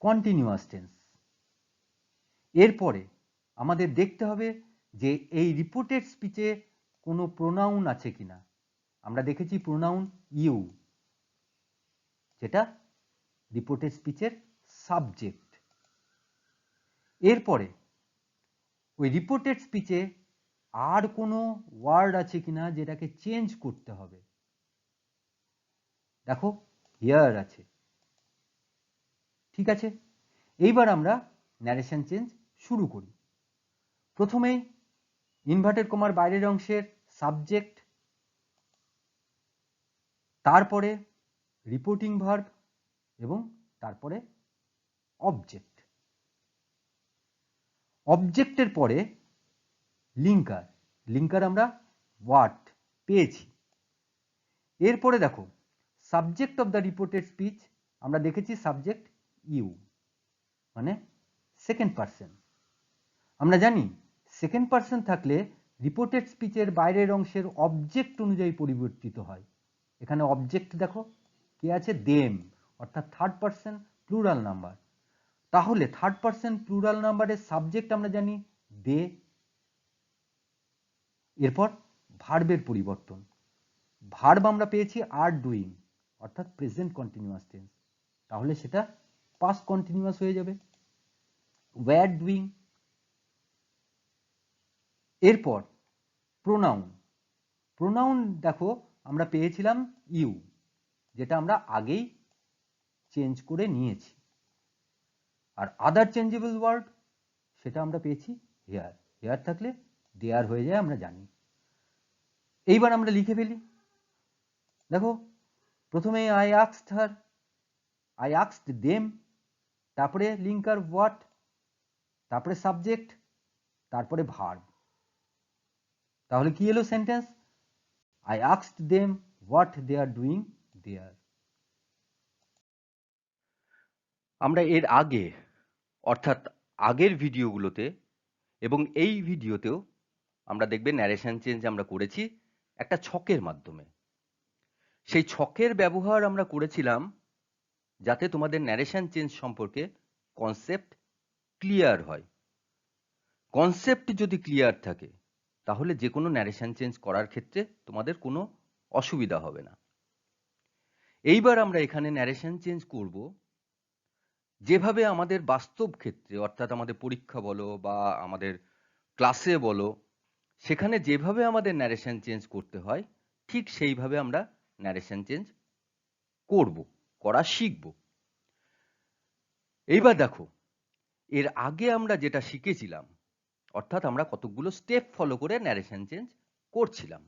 কন্টিনিউয়াস টেন্স। এরপরে আমাদের দেখতে হবে যে এই রিপোর্টেড স্পিচে কোনো প্রোনাউন আছে কিনা। আমরা দেখেছি প্রোনাউন ইউ, যেটা রিপোর্টেড স্পিচের সাবজেক্ট। এরপরে ওই রিপোর্টেড স্পিচে আর কোনো ওয়ার্ড আছে কিনা যেটাকে চেঞ্জ করতে হবে। দেখো হিয়ার আছে, ঠিক আছে। এইবার আমরা ন্যারেশন চেঞ্জ শুরু করি। প্রথমেই ইনভার্টেড কমার বাইরের অংশের সাবজেক্ট, তারপরে রিপোর্টিং ভার্ব এবং তারপরে অবজেক্ট। অবজেক্টের পরে লিঙ্কার, লিঙ্কার আমরা হোয়াট পেয়েছি। এরপরে দেখো subject of the reported speech, আমরা দেখেছি সাবজেক্ট ইউ, মানে সেকেন্ড পারসন। আমরা জানি সেকেন্ড পারসন থাকলে রিপোর্টেড স্পিচের বাইরের অংশের অবজেক্ট অনুযায়ী পরিবর্তিত হয়। এখানে অবজেক্ট দেখো কে আছে, দেম, অর্থাৎ থার্ড পারসন প্লুরাল নাম্বার। তাহলে থার্ড পারসন প্লুরাল নাম্বারের সাবজেক্ট আমরা জানি দে। এরপর ভার্বের পরিবর্তন, ভার্ব আমরা পেয়েছি আর ডুইং, অর্থাৎ প্রেজেন্ট কন্টিনিউয়াস টেন্স, তাহলে সেটা পাস্ট কন্টিনিউয়াস হয়ে যাবে, ওয়্যার ডুইং। এরপর প্রোনাউন। প্রোনাউন দেখো আমরা পেয়েছিলাম ইউ, যেটা আমরা আগেই চেঞ্জ করে নিয়েছি। আর আদার চেঞ্জেবল ওয়ার্ড সেটা আমরা পেয়েছি হেয়ার। হেয়ার থাকলে দেয়ার হয়ে যায়, আমরা জানি। এইবার আমরা লিখে ফেলি। দেখো প্রথমে I asked her, I asked them, তারপরে লিঙ্কার হোয়াট, তারপরে সাবজেক্ট, তারপরে ভার্ব। তাহলে কি এলো sentence? I asked them what they are doing there. আমরা এর আগে অর্থাৎ আগের ভিডিওগুলোতে এবং এই ভিডিওতেও আমরা দেখবে ন্যারেশন চেঞ্জ আমরা করেছি একটা ছকের মাধ্যমে। সেই ছকের ব্যবহার আমরা করেছিলাম যাতে তোমাদের ন্যারেশন চেঞ্জ সম্পর্কে কনসেপ্ট ক্লিয়ার হয়। কনসেপ্ট যদি ক্লিয়ার থাকে তাহলে যে কোনো ন্যারেশন চেঞ্জ করার ক্ষেত্রে তোমাদের কোনো অসুবিধা হবে না। এইবার আমরা এখানে ন্যারেশন চেঞ্জ করব যেভাবে আমাদের বাস্তব ক্ষেত্রে, অর্থাৎ আমাদের পরীক্ষা বলো বা আমাদের ক্লাসে বলো, সেখানে যেভাবে আমাদের ন্যারেশন চেঞ্জ করতে হয় ঠিক সেইভাবে আমরা ন্যারেশন চেঞ্জ করা শিখব। এইবার দেখো এর আগে আমরা যেটা শিখেছিলাম, অর্থাৎ আমরা কতগুলো স্টেপ ফলো করে ন্যারেশন চেঞ্জ করছিলাম,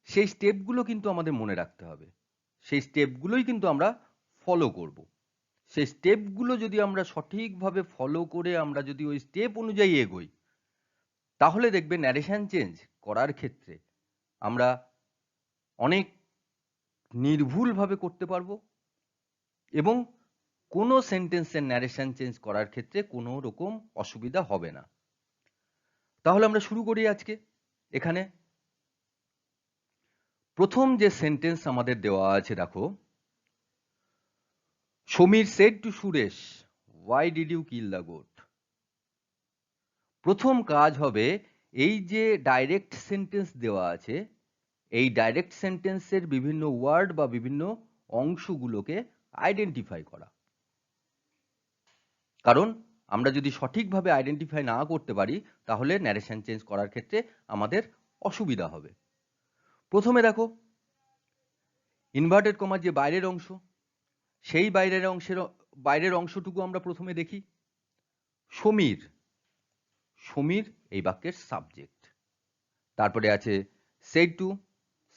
সেই স্টেপগুলো কিন্তু আমাদের মনে রাখতে হবে। সেই স্টেপগুলোই কিন্তু আমরা ফলো করব। সেই স্টেপগুলো যদি আমরা সঠিকভাবে ফলো করে আমরা যদি ওই স্টেপ অনুযায়ী এগোই তাহলে দেখবে ন্যারেশন চেঞ্জ করার ক্ষেত্রে আমরা অনেক নির্ভুলভাবে করতে পারবো এবং কোনো সেন্টেন্সের ন্যারেশন চেঞ্জ করার ক্ষেত্রে কোনো রকম অসুবিধা হবে না। তাহলে আমরা শুরু করি আজকে। এখানে প্রথম যে সেন্টেন্স আমাদের দেওয়া আছে দেখো, Samir said to Suresh, why did you kill the goat. প্রথম কাজ হবে এই যে ডাইরেক্ট সেন্টেন্স দেওয়া আছে এই ডাইরেক্ট সেন্টেন্সের বিভিন্ন ওয়ার্ড বা বিভিন্ন অংশগুলোকে আইডেন্টিফাই করা। কারণ আমরা যদি সঠিকভাবে আইডেন্টিফাই না করতে পারি তাহলে ন্যারেশন চেঞ্জ করার ক্ষেত্রে আমাদের অসুবিধা হবে। প্রথমে দেখো ইনভার্টেড কমার যে বাইরের অংশ, সেই বাইরের অংশটুকু আমরা প্রথমে দেখি। সমীর, সমীর এই বাক্যের সাবজেক্ট। তারপরে আছে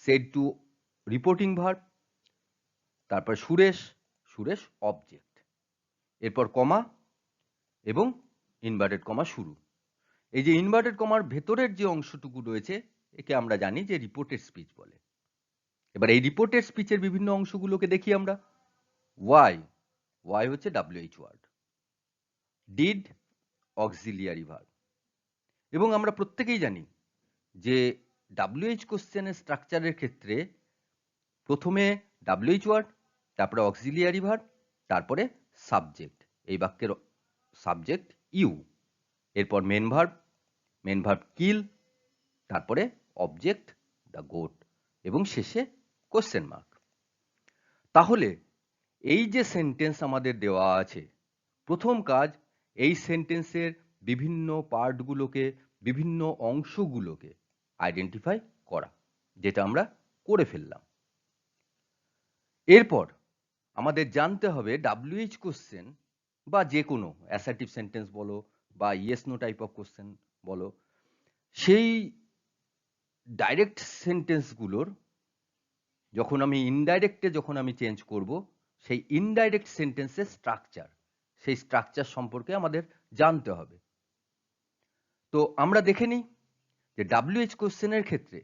সেড টু রিপোর্টিং ভার্ব, তারপর সুরেশ, সুরেশ অবজেক্ট, এরপর কমা এবং ইনভার্টেড কমা শুরু। এই যে ইনভার্টেড কমার ভেতরের যে অংশটুকু রয়েছে একে আমরা জানি যে রিপোর্টেড স্পিচ বলে। এবার এই রিপোর্টেড স্পিচের বিভিন্ন অংশগুলোকে দেখি আমরা। ওয়াই হচ্ছে WH word, did auxiliary verb. এবং আমরা প্রত্যেকেই জানি যে WH কোশ্চেনের স্ট্রাকচারের ক্ষেত্রে প্রথমে WH ওয়ার্ড, তারপরে অক্সিলিয়ারি ভার্ব, তারপরে সাবজেক্ট, এই বাক্যের সাবজেক্ট ইউ, এরপর মেন ভার্ব কিল, তারপরে অবজেক্ট দ্য গোট এবং শেষে কোশ্চেন মার্ক। তাহলে এই যে সেন্টেন্স আমাদের দেওয়া আছে, প্রথম কাজ এই সেন্টেন্সের বিভিন্ন পার্টগুলোকে, বিভিন্ন অংশগুলোকে আইডেন্টিফাই করা, যেটা আমরা করে ফেললাম। এরপর আমাদের জানতে হবে WH কোশ্চেন বা যে কোনো অ্যাসার্টিভ সেন্টেন্স বলো বা yes no type of question বলো, সেই ডাইরেক্ট সেন্টেন্সগুলোর যখন আমি ইনডাইরেক্টে চেঞ্জ করব, সেই ইনডাইরেক্ট সেন্টেন্সের স্ট্রাকচার, সেই স্ট্রাকচার সম্পর্কে আমাদের জানতে হবে। তো আমরা দেখে নিই যে WH কোশ্চেনের ক্ষেত্রে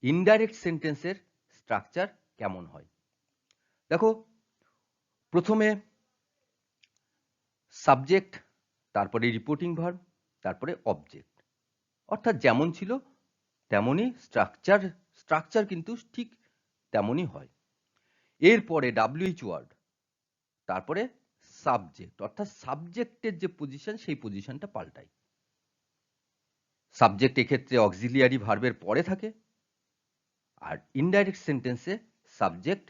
ইনডাইরেক্ট সেন্টেন্সের স্ট্রাকচার কেমন হয়। দেখো প্রথমে সাবজেক্ট, তারপরে রিপোর্টিং ভার্ব, তারপরে অবজেক্ট, অর্থাৎ যেমন ছিল তেমনই স্ট্রাকচার কিন্তু ঠিক তেমনই হয়। এরপরে WH ওয়ার্ড, তারপরে সাবজেক্ট, অর্থাৎ সাবজেক্টের যে পজিশন সেই পজিশনটা পাল্টায়। সাবজেক্ট এক্ষেত্রে অক্সিলিয়ারি ভার্বের পরে থাকে, আর ইনডাইরেক্ট সেন্টেন্সে সাবজেক্ট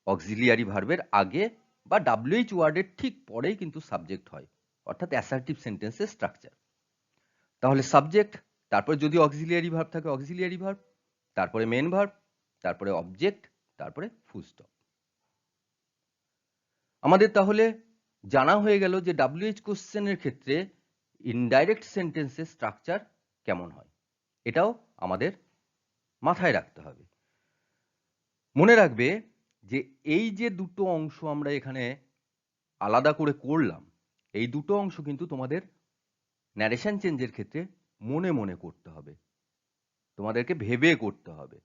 অক্সিলিয়ারি ভার্বের আগে বা WH ওয়ার্ডের ঠিক পরেই কিন্তু সাবজেক্ট হয়, অর্থাৎ অ্যাসার্টিভ সেন্টেন্সের স্ট্রাকচার। তাহলে সাবজেক্ট, তারপরে যদি অক্সিলিয়ারি ভার্ব থাকে অক্সিলিয়ারি ভার্ব, তারপরে মেন ভার্ব, তারপরে অবজেক্ট, তারপরে ফুল স্টপ। আমাদের তাহলে জানা হয়ে গেল যে WH কোশ্চেনের ক্ষেত্রে ইনডাইরেক্ট সেন্টেন্সের স্ট্রাকচার কেমন হয়, এটাও আমাদের মাথায় রাখতে হবে। মনে রাখবে যে এই যে দুটো অংশ আমরা এখানে আলাদা করে করলাম, এই দুটো অংশ কিন্তু তোমাদের ন্যারেশন চেঞ্জের ক্ষেত্রে মনে মনে করতে হবে, তোমাদেরকে ভেবে করতে হবে।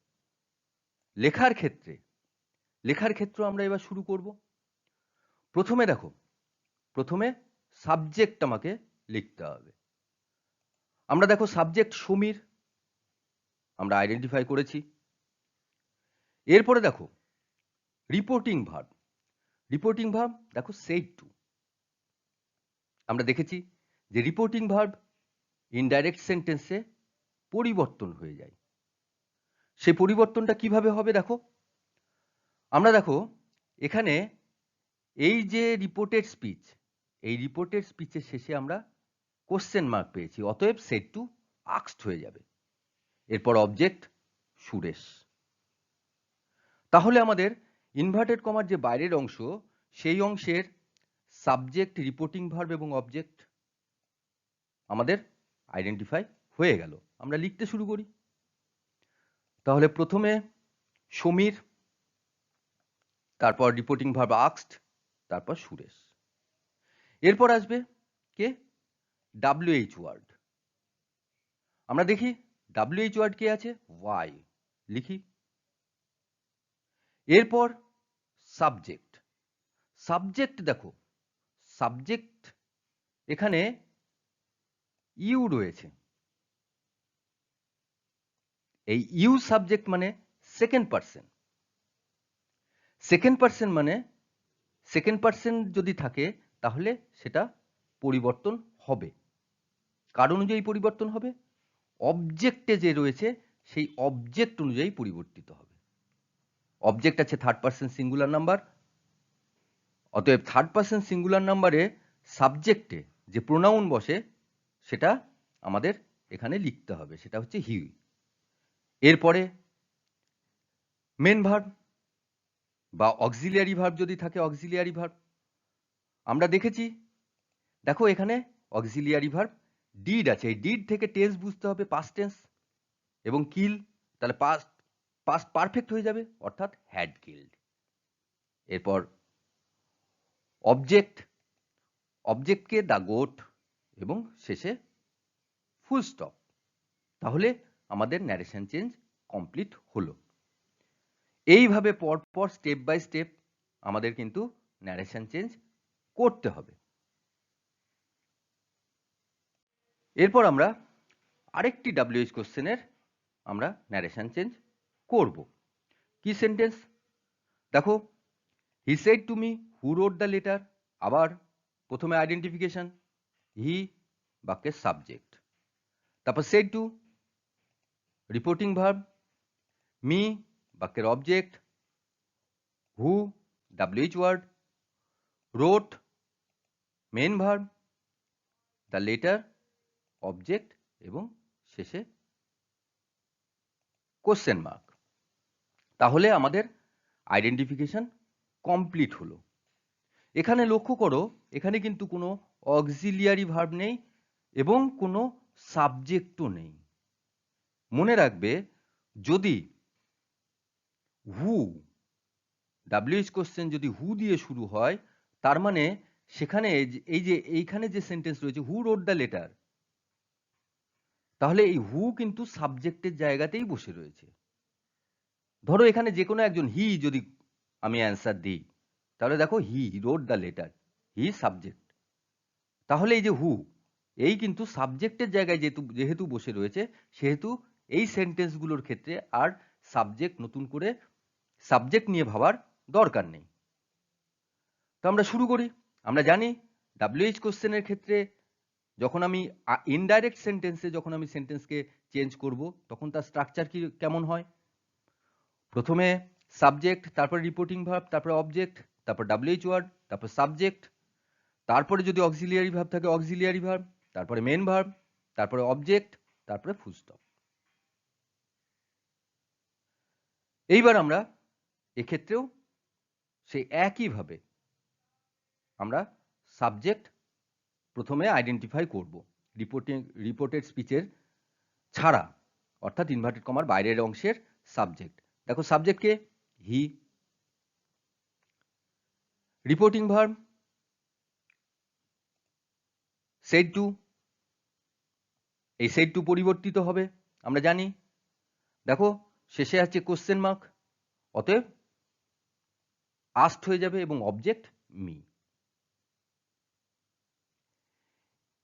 লেখার ক্ষেত্রে আমরা এবার শুরু করব। প্রথমে দেখো, প্রথমে সাবজেক্ট আমাকে লিখতে হবে। আমরা দেখো সাবজেক্ট সমীর আমরা আইডেন্টিফাই করেছি। এরপরে দেখো রিপোর্টিং ভার্ব, দেখো সেড টু। আমরা দেখেছি যে রিপোর্টিং ভার্ব ইনডাইরেক্ট সেন্টেন্সে পরিবর্তন হয়ে যায়। সেই পরিবর্তনটা কিভাবে হবে দেখো, আমরা দেখো এখানে এই যে রিপোর্টেড স্পিচ, এই রিপোর্টেড স্পিচের শেষে আমরা কোশ্চেন মার্ক পেয়েছি, অতএব সেড টু আস্কড হয়ে যাবে। এরপর অবজেক্ট সুরেশ। তাহলে আমাদের ইনভার্টেড কমার যে বাইরের অংশ, সেই অংশের সাবজেক্ট, রিপোর্টিং ভার্ব এবং অবজেক্ট আমাদের আইডেন্টিফাই হয়ে গেল। আমরা লিখতে শুরু করি। তাহলে প্রথমে সমীর, তারপর রিপোর্টিং ভার্ব আস্কড, তারপর সুরেশ। এরপর আসবে কে, WH ওয়ার্ড। আমরা দেখি WH ওয়ার্ড কে আছে, ওয়াই, লিখি। এরপর সাবজেক্ট দেখো, সাবজেক্ট এখানে ইউ রয়েছে। এই ইউ সাবজেক্ট মানে সেকেন্ড পার্সন মানে সেকেন্ড পার্সন যদি থাকে তাহলে সেটা পরিবর্তন হবে। কার অনুযায়ী পরিবর্তন হবে, অবজেক্টে যে রয়েছে সেই অবজেক্ট অনুযায়ী পরিবর্তিত হবে। অবজেক্ট আছে থার্ড পার্সন সিঙ্গুলার নাম্বার, অতএব থার্ড পার্সন সিঙ্গুলার নাম্বারে সাবজেক্টে যে প্রোনাউন বসে সেটা আমাদের এখানে লিখতে হবে, সেটা হচ্ছে হি। এরপরে মেন ভার্ব বা অক্সিলিয়ারি ভার্ব যদি থাকে অক্সিলিয়ারি ভার্ব। আমরা দেখেছি, দেখো এখানে অক্সিলিয়ারি ভার্ব ডিড আছে, এই ডিড থেকে টেন্স বুঝতে হবে পাস্ট টেন্স, এবং কিল, তাহলে পাস্ট পারফেক্ট হয়ে যাবে, অর্থাৎ হ্যাড কিল্ড। এরপর অবজেক্টকে দ্য গোট, এবং শেষে ফুল স্টপ। তাহলে আমাদের ন্যারেশন চেঞ্জ কমপ্লিট হলো। এইভাবে পরপর স্টেপ বাই স্টেপ আমাদের কিন্তু ন্যারেশন চেঞ্জ করতে হবে। এরপর আমরা আরেকটি WH কোশ্চেনের আমরা ন্যারেশন চেঞ্জ করব। কি সেন্টেন্স দেখো, he said to me who wrote the letter. আবার প্রথমে আইডেন্টিফিকেশন, হি বাক্যের সাবজেক্ট, তারপর said to reporting verb, me বাক্যের object, who WH word, wrote main verb, the letter object, এবং শেষে কোশ্চেন মার্ক। তাহলে আমাদের আইডেন্টিফিকেশন কমপ্লিট হলো। এখানে লক্ষ্য করো, এখানে কিন্তু কোনো অক্সিলিয়ারি ভার্ব নেই এবং কোনো সাবজেক্টও নেই। মনে রাখবে, যদি হু WH কোশ্চেন যদি হু দিয়ে শুরু হয়, তার মানে সেখানে এইখানে যে সেন্টেন্স রয়েছে হু রোট দ্য লেটার, তাহলে এই হু কিন্তু সাবজেক্টের জায়গাতেই বসে রয়েছে। ধরো এখানে যে কোনো একজন হি যদি আমি অ্যান্সার দিই, তাহলে দেখো he wrote the letter, he subject. তাহলে এই যে হু, এই কিন্তু সাবজেক্টের জায়গায় যেহেতু বসে রয়েছে, সেহেতু এই সেন্টেন্সগুলোর ক্ষেত্রে আর নতুন করে সাবজেক্ট নিয়ে ভাবার দরকার নেই। তো আমরা শুরু করি। আমরা জানি WH কোশ্চেনের ক্ষেত্রে যখন আমি ইনডাইরেক্ট সেন্টেন্সে যখন আমি সেন্টেন্সকে চেঞ্জ করব, তখন তার স্ট্রাকচার কেমন হয়, প্রথমে সাবজেক্ট, তারপরে রিপোর্টিং ভার্ব, তারপরে অবজেক্ট, তারপর WH ওয়ার্ড, তারপর সাবজেক্ট, তারপরে যদি অক্সিলিয়ারি ভার্ব থাকে অক্সিলিয়ারি ভার্ব, তারপরে মেন ভার্ব, তারপরে অবজেক্ট, তারপরে ফুল স্টপ। এইবার আমরা এক্ষেত্রেও সেই একইভাবে আমরা সাবজেক্ট প্রথমে আইডেন্টিফাই করব রিপোর্টেড স্পিচের ছাড়া, অর্থাৎ ইনভার্টেড কমার বাইরের অংশের সাবজেক্ট। দেখো subject K? He. Reporting verb said to, এই said to পরিবর্তিত হবে আমরা জানি। দেখো শেষে আছে কোশ্চেন মার্ক, অতএব আস্কড হয়ে যাবে এবং অবজেক্ট মি।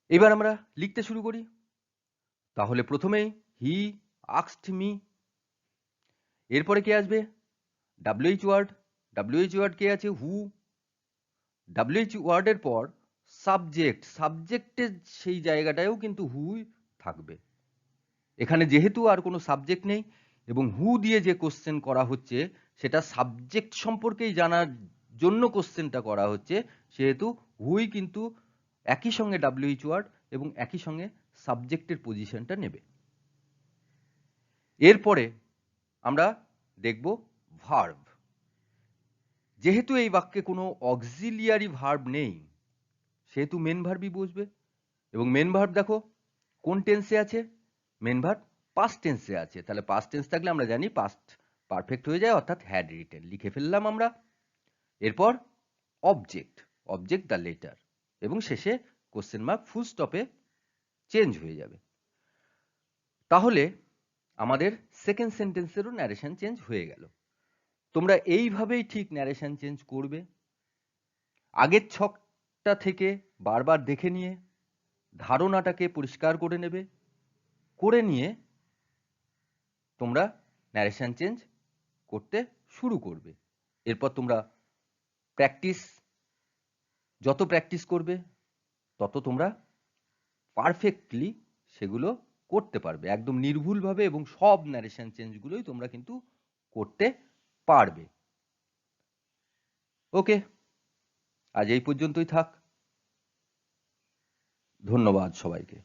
এবার আমরা লিখতে শুরু করি। তাহলে প্রথমেই হি আস্কড মি, এরপরে কে আসবে? WH word. WH ওয়ার্ড কে আছে? হু। WH ওয়ার্ডের পর সাবজেক্ট, সাবজেক্টের সেই জায়গাটায়ও কিন্তু হুই থাকবে। এখানে যেহেতু আর কোনো সাবজেক্ট নেই এবং হু দিয়ে যে কোশ্চেন করা হচ্ছে সেটা সাবজেক্ট সম্পর্কেই জানার জন্য কোশ্চেনটা করা হচ্ছে, সেহেতু হুই কিন্তু একই সঙ্গে WH ওয়ার্ড এবং একই সঙ্গে সাবজেক্টের পজিশনটা নেবে। এরপরে আমরা দেখব ভার্ব। যেহেতু এই বাক্যে কোনো অক্সিলিয়ারি ভার্ব নেই সেহেতু মেন ভার্বই বসবে, এবং মেন ভার্ব দেখো কোন টেন্সে আছে? মেন ভার্ব পাস্ট টেন্সে আছে। তাহলে পাস্ট টেন্স থাকলে আমরা জানি পাস্ট পারফেক্ট হয়ে যায়, অর্থাৎ হ্যাড রিটেন লিখে ফেললাম আমরা। এরপর অবজেক্ট, অবজেক্ট দ্য লেটার, এবং শেষে কোশ্চেন মার্ক ফুল স্টপে চেঞ্জ হয়ে যাবে। তাহলে আমাদের সেকেন্ড সেন্টেন্সেরও ন্যারেশন চেঞ্জ হয়ে গেল। তোমরা এইভাবেই ঠিক ন্যারেশন চেঞ্জ করবে। আগের ছকটা থেকে বারবার দেখে নিয়ে ধারণাটাকে পরিষ্কার করে নেবে, করে নিয়ে তোমরা ন্যারেশন চেঞ্জ করতে শুরু করবে। এরপর তোমরা যত প্র্যাকটিস করবে তত তোমরা পারফেক্টলি সেগুলো করতে পারবে, একদম নির্ভুলভাবে, এবং সব ন্যারেশন চেঞ্জগুলোই তোমরা কিন্তু করতে পারবে। ওকে, আজ এই পর্যন্তই থাক। ধন্যবাদ সবাইকে।